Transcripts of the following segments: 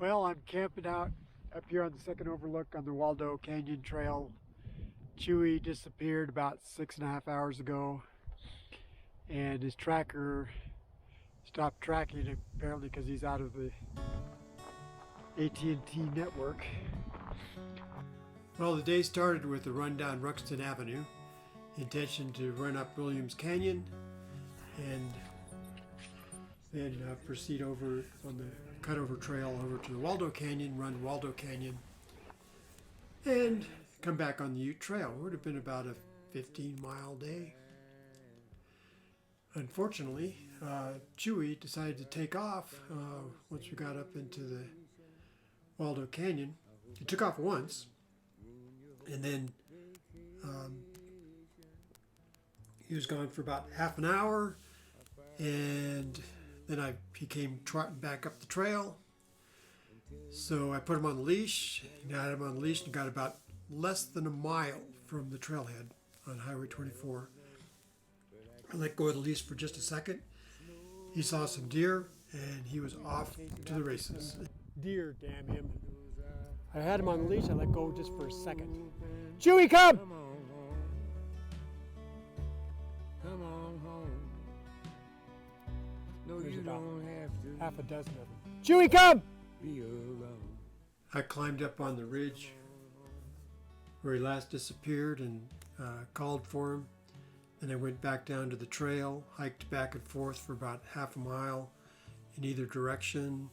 Well, I'm camping out up here on the second overlook on the Waldo Canyon Trail. Chewy disappeared about 6.5 hours ago, and his tracker stopped tracking him apparently because he's out of the AT&T network. Well, the day started with a run down Ruxton Avenue, intention to run up Williams Canyon and then proceed over on the cutover trail over to the Waldo Canyon, run Waldo Canyon, and come back on the Ute Trail. It would have been about a 15-mile day. Unfortunately, Chewy decided to take off once we got up into the Waldo Canyon. He took off once, and then he was gone for about half an hour, and then he came trotting back up the trail. So I put him on the leash, got him on the leash, and got about less than a mile from the trailhead on Highway 24. I let go of the leash for just a second. He saw some deer, and he was off to the races. Deer, damn him. I had him on the leash, I let go just for a second. Chewy, come! Come on home. Come on home. No, you don't have to. Half a dozen of them. Chewy, come! Be alone. I climbed up on the ridge where he last disappeared and called for him. Then I went back down to the trail, hiked back and forth for about half a mile in either direction.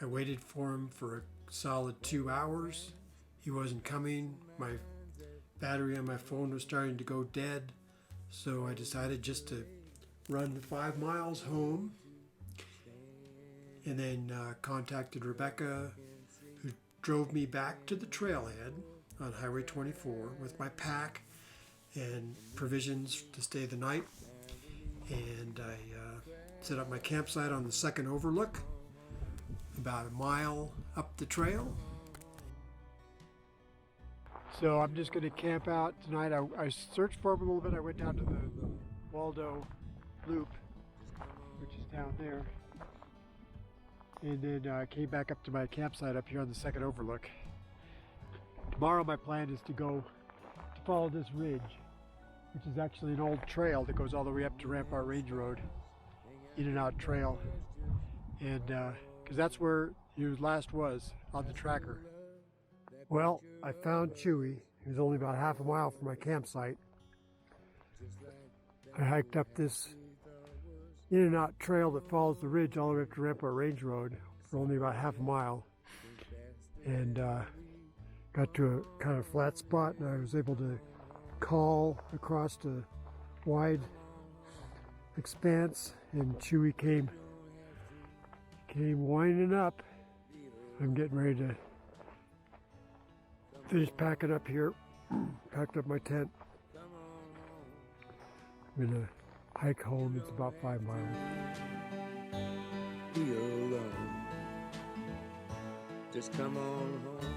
I waited for him for a solid 2 hours. He wasn't coming. My battery on my phone was starting to go dead, so I decided just to run the 5 miles home, and then contacted Rebecca, who drove me back to the trailhead on Highway 24 with my pack and provisions to stay the night. And I set up my campsite on the second overlook, about a mile up the trail. So I'm just going to camp out tonight. I searched for him a little bit. I went down to the Waldo Loop, which is down there, and then came back up to my campsite up here on the second overlook. Tomorrow my plan is to follow this ridge, which is actually an old trail that goes all the way up to Rampart Range Road, in and out trail, and because that's where he last was on the tracker. Well, I found Chewy. He was only about half a mile from my campsite. I hiked up this in and out trail that follows the ridge all the way up to Rampart Range Road for only about half a mile, and got to a kind of flat spot, and I was able to call across a wide expanse, and Chewy came winding up. I'm getting ready to finish packing up here. Packed up my tent. I'm gonna hike home. It's about 5 miles. Be alone. Just come on home.